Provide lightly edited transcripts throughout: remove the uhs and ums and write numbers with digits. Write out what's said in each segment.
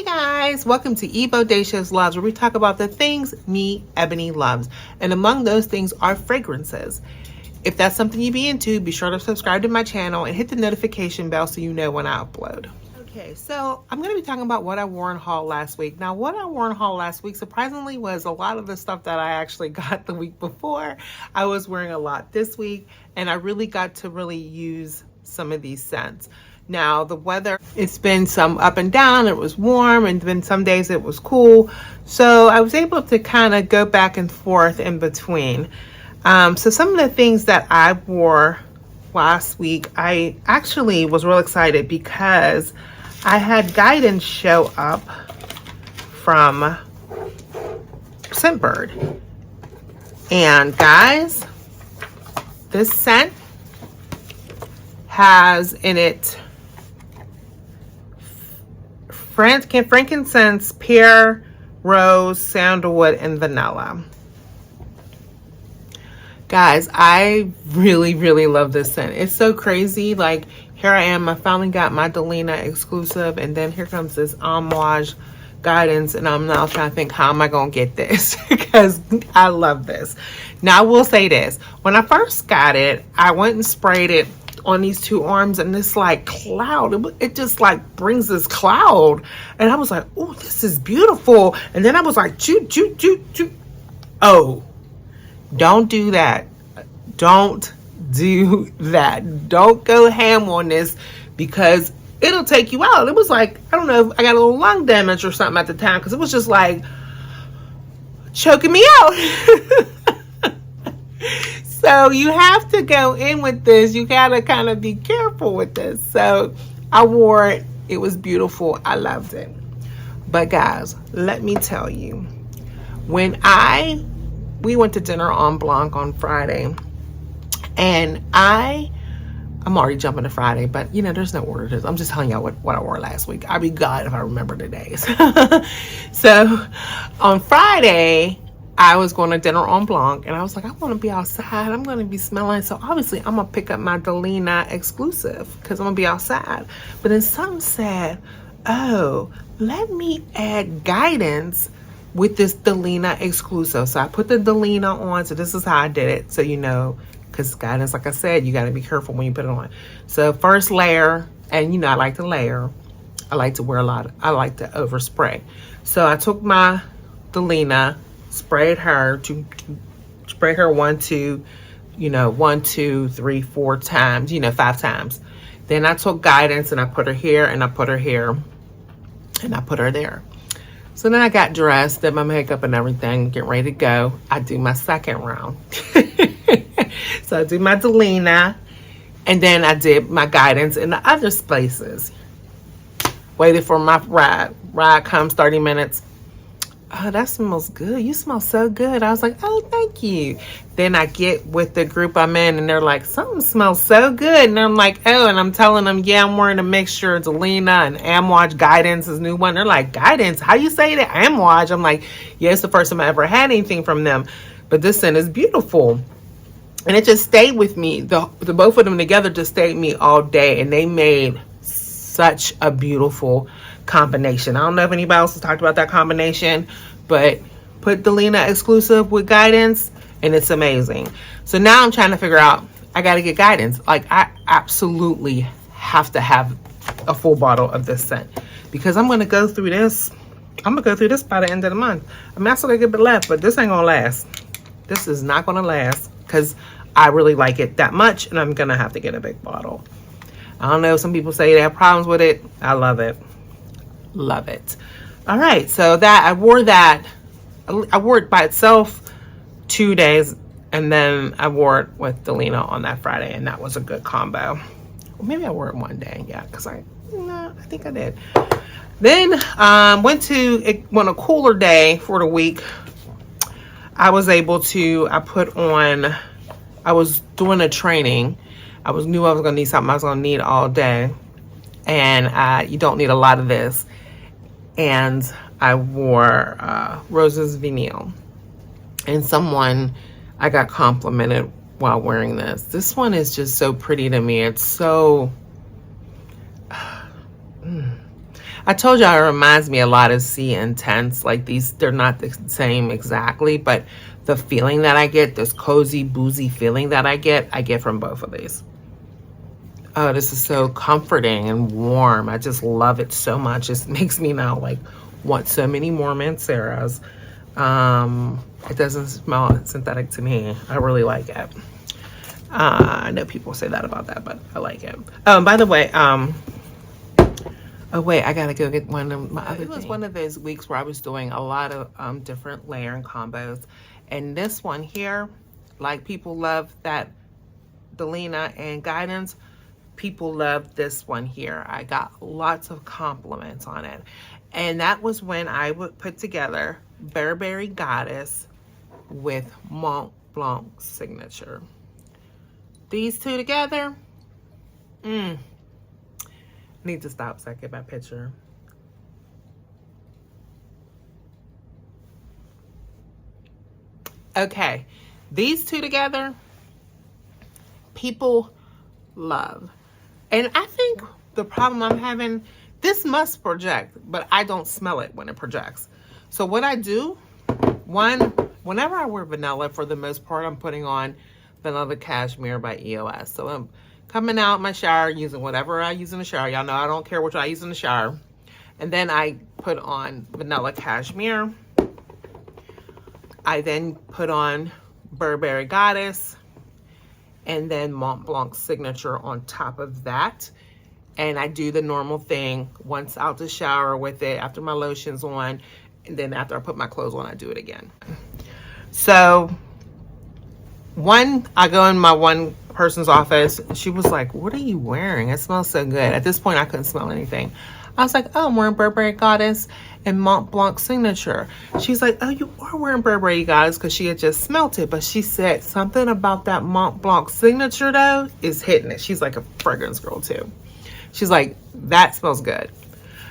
Guys, welcome to Bodacious Loves, where we talk about the things me, Ebony, loves. And among those things are fragrances. If that's something you be into, be sure to subscribe to my channel and hit the notification bell so you know when I upload. Okay, so I'm going to be talking about what I wore in haul last week. Now, what I wore in haul last week, surprisingly, was a lot of the stuff that I actually got the week before. I was wearing a lot this week, and I really got to use some of these scents. Now, the weather, it's been some up and down. It was warm, and then some days it was cool. So I was able to kind of go back and forth in between. So some of the things that I wore last week, I actually was real excited because I had guidance show up from Scentbird. And guys, this scent has in it frankincense, pear, rose, sandalwood, and vanilla. Guys, I really love this scent. It's so crazy. Like, here I am, I finally got my Delina exclusive, and then here comes this Amouage guidance, and I'm now trying to think, how am I gonna get this? Because I love this. Now, I will say this. When I first got it, I went and sprayed it on these two arms, and this like cloud, it just like brings this cloud, and I was like, oh, this is beautiful. And then I was like, choo. Oh, don't do that. Don't do that. Don't go ham on this, because it'll take you out. It was like, I don't know if I got a little lung damage or something at the time, because it was just like choking me out. So you have to go in with this. You gotta kind of be careful with this. So I wore it. It was beautiful. I loved it. But guys, let me tell you, when we went to dinner en blanc on Friday, and I'm already jumping to Friday, but you know, there's no order to this. I'm just telling y'all what I wore last week. I'd be God if I remember the days. So on Friday, I was going to dinner en blanc, and I was like, I want to be outside. I'm going to be smelling. So obviously, I'm going to pick up my Delina exclusive because I'm going to be outside. But then something said, oh, let me add guidance with this Delina exclusive. So I put the Delina on. So this is how I did it. So you know, because guidance, like I said, you got to be careful when you put it on. So first layer, and you know, I like to layer. I like to wear a lot. I like to overspray. So I took my Delina, sprayed her 1, 2, 3, 4 times, 5 times. Then I took guidance and I put her here, and I put her here, and I put her there. So then I got dressed, did my makeup and everything, get ready to go. I do my second round. So I do my Delina, and then I did my guidance in the other places. Waited for my ride. Ride comes 30 minutes. Oh, that smells good. You smell so good. I was like, oh, thank you. Then I get with the group I'm in, and they're like, something smells so good. And I'm like, oh, and I'm telling them, yeah, I'm wearing a mixture of Delina and Amouage guidance is new one. They're like, guidance? How you say that? Amouage? I'm like, yeah, it's the first time I ever had anything from them. But this scent is beautiful. And it just stayed with me. The both of them together just stayed with me all day. And they made such a beautiful combination. I don't know if anybody else has talked about that combination, but put Delina exclusive with guidance, and it's amazing. So now I'm trying to figure out, I got to get guidance. Like, I absolutely have to have a full bottle of this scent, because I'm going to go through this. I'm going to go through this by the end of the month. I mean, I still got a good bit left, but this ain't going to last. This is not going to last, because I really like it that much, and I'm going to have to get a big bottle. I don't know, some people say they have problems with it. I love it. Love it. All right, so that I wore it by itself 2 days, and then I wore it with Delina on that Friday, and that was a good combo. Or maybe I wore it one day, yeah, because I think I did. Then went on a cooler day for the week. I was doing a training. I knew I was gonna need something I was gonna need all day, and you don't need a lot of this. And I wore Rose's Vinyl, and I got complimented while wearing this. This one is just so pretty to me. It's so I told you it reminds me a lot of Sea Intense. Like these, they're not the same exactly, but the feeling that I get, this cozy, boozy feeling that I get from both of these. Oh, this is so comforting and warm. I just love it so much. It makes me now like want so many more Manceras. It doesn't smell synthetic to me. I really like it. I know people say that about that, but I like it. By the way, oh wait, I gotta go get one of my other things. It was one of those weeks where I was doing a lot of different layering combos. And this one here, like people love that Delina and Guidance. People love this one here. I got lots of compliments on it. And that was when I would put together Burberry Goddess with Mont Blanc Signature. These two together, I need to stop so I get my picture. Okay, these two together, people love. And I think the problem I'm having, this must project, but I don't smell it when it projects. So what I do, whenever I wear vanilla, for the most part, I'm putting on Vanilla Cashmere by EOS. So I'm coming out my shower using whatever I use in the shower. Y'all know I don't care what I use in the shower. And then I put on Vanilla Cashmere. I then put on Burberry Goddess and then Mont Blanc Signature on top of that. And I do the normal thing once out the shower with it, after my lotion's on, and then after I put my clothes on, I do it again. So I go in my one person's office. She was like, what are you wearing? It smells so good. At this point, I couldn't smell anything. I was like, oh, I'm wearing Burberry Goddess and Mont Blanc Signature. She's like, oh, you are wearing Burberry Goddess, because she had just smelt it. But she said something about that Mont Blanc Signature, though, is hitting it. She's like a fragrance girl, too. She's like, that smells good.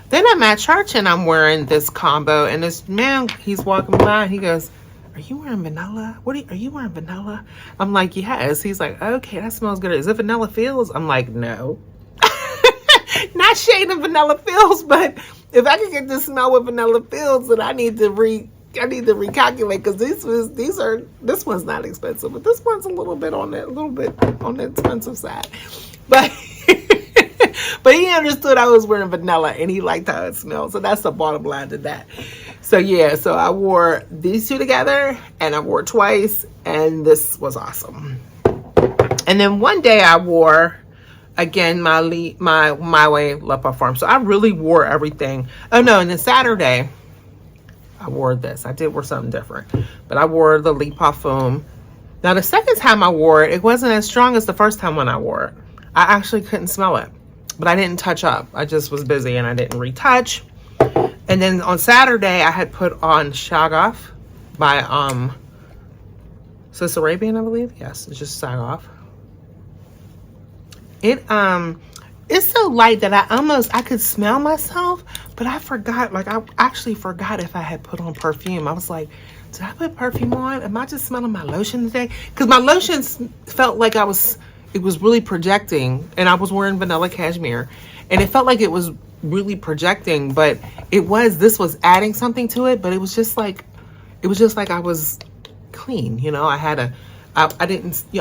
Then I'm at church and I'm wearing this combo. And this man, he's walking by and he goes, are you wearing vanilla? Are you wearing vanilla? I'm like, yes. He's like, okay, that smells good. Is it Vanilla Fields? I'm like, no. Not shading Vanilla Fields, but if I could get this smell with Vanilla Fields, then I need to recalculate, because this one's not expensive, but this one's a little bit on the expensive side. But but he understood I was wearing vanilla and he liked how it smelled. So that's the bottom line to that. So yeah, so I wore these two together and I wore it twice, and this was awesome. And then one day I wore, again, my Way Le Parfum. So I really wore everything. Oh no, and then Saturday I wore this. I did wear something different, but I wore the Le Parfum. Now the second time I wore it, it wasn't as strong as the first time when I wore it. I actually couldn't smell it, but I didn't touch up. I just was busy and I didn't retouch. And then on Saturday I had put on Shagaf by Swiss Arabian, I believe. Yes, it's just Shagaf. It's so light that I could smell myself, but I forgot, like I actually forgot if I had put on perfume. I was like, did I put perfume on? Am I just smelling my lotion today? Because my lotion felt like it was really projecting, and I was wearing Vanilla Cashmere, and it felt like it was really projecting, but this was adding something to it, but it was just like I was clean, you know. I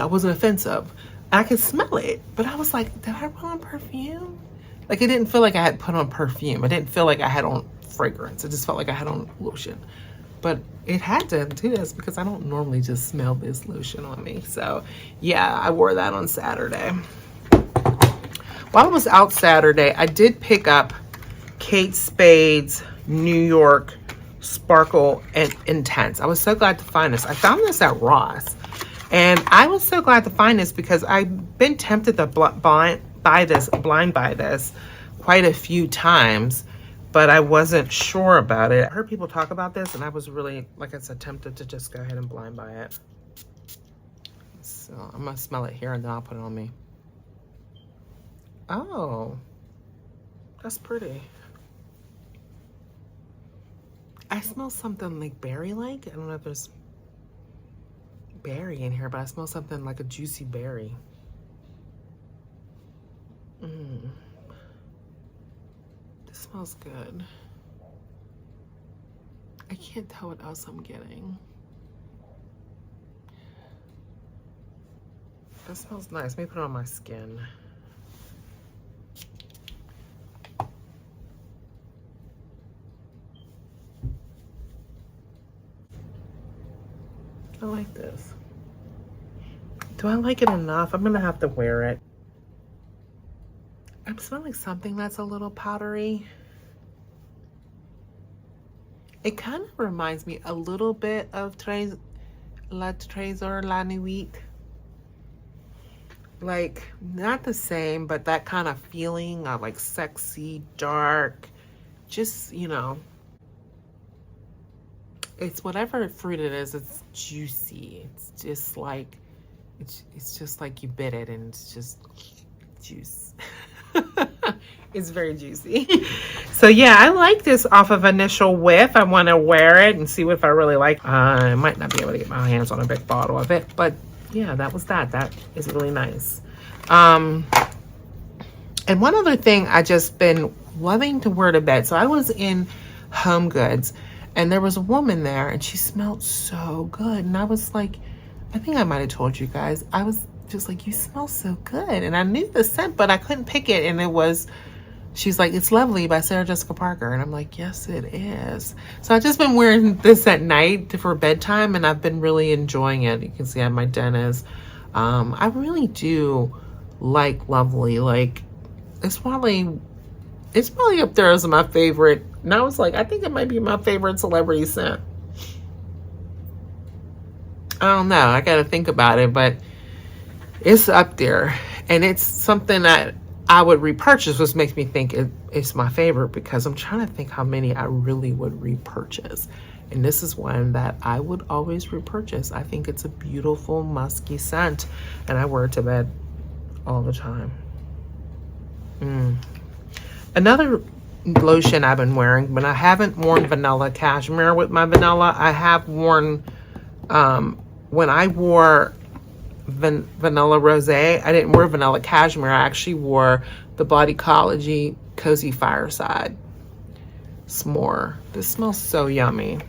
wasn't offensive. I could smell it, but I was like, did I put on perfume? Like, it didn't feel like I had put on perfume. I didn't feel like I had on fragrance. It just felt like I had on lotion. But it had to do this because I don't normally just smell this lotion on me. So yeah, I wore that on Saturday. While I was out Saturday, I did pick up Kate Spade's New York Sparkle and Intense. I was so glad to find this. I found this at Ross. And I was so glad to find this because I've been tempted to blind buy this quite a few times, but I wasn't sure about it. I heard people talk about this and I was really, like I said, tempted to just go ahead and blind buy it. So I'm gonna smell it here and then I'll put it on me. Oh, that's pretty. I smell something like berry-like. I don't know if there's berry in here, but I smell something like a juicy berry. This smells good. I can't tell what else I'm getting. That smells nice. Let me put it on my skin. I like this. Do I like it enough? I'm gonna have to wear it. I'm smelling something that's a little powdery. It kind of reminds me a little bit of La Trésor La Nuit. Like, not the same, but that kind of feeling of like sexy, dark, just, you know, it's whatever fruit it is, it's juicy. It's just like, it's just like you bit it and it's just juice. It's very juicy. So yeah, I like this off of initial whiff. I want to wear it and see if I really like. I might not be able to get my hands on a big bottle of it, but yeah, that was that. That is really nice. And one other thing I just been loving to wear to bed. So I was in Home Goods and there was a woman there and she smelled so good. And I was like, I think I might have told you guys, I was just like, you smell so good. And I knew the scent, but I couldn't pick it. And it was, she's like, it's Lovely by Sarah Jessica Parker. And I'm like, yes, it is. So I've just been wearing this at night for bedtime and I've been really enjoying it. You can see I have my dentist. I really do like Lovely. Like, it's probably up there as my favorite. And I was like, I think it might be my favorite celebrity scent. I don't know. I got to think about it, but it's up there. And it's something that I would repurchase, which makes me think it's my favorite because I'm trying to think how many I really would repurchase. And this is one that I would always repurchase. I think it's a beautiful musky scent and I wear it to bed all the time. Another lotion I've been wearing, but I haven't worn vanilla cashmere with my vanilla. I have worn, when I wore vanilla rosé, I didn't wear vanilla cashmere. I actually wore the Bodycology Cozy Fireside S'more. This smells so yummy.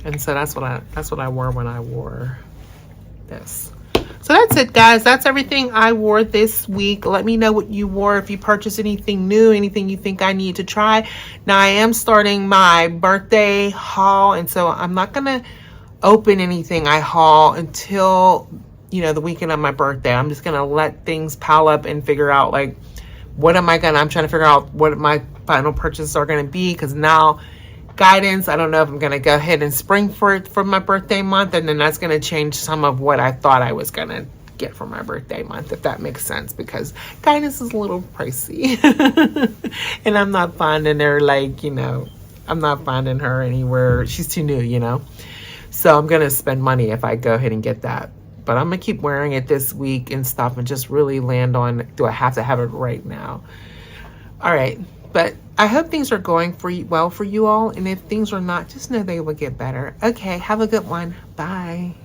And so that's what I wore when I wore this. So that's it, guys. That's everything I wore this week. Let me know what you wore, if you purchased anything new, anything you think I need to try. Now, I am starting my birthday haul, and so I'm not going to open anything I haul until, you know, the weekend of my birthday. I'm just going to let things pile up and figure out, like, I'm trying to figure out what my final purchases are going to be, because now guidance, I don't know if I'm going to go ahead and spring for my birthday month, and then that's going to change some of what I thought I was going to get for my birthday month, if that makes sense, because guidance is a little pricey. And I'm not finding her, like, you know, I'm not finding her anywhere. She's too new, you know. So I'm going to spend money if I go ahead and get that. But I'm going to keep wearing it this week and stuff and just really land on, do I have to have it right now? All right. But I hope things are going well for you all. And if things are not, just know they will get better. Okay. Have a good one. Bye.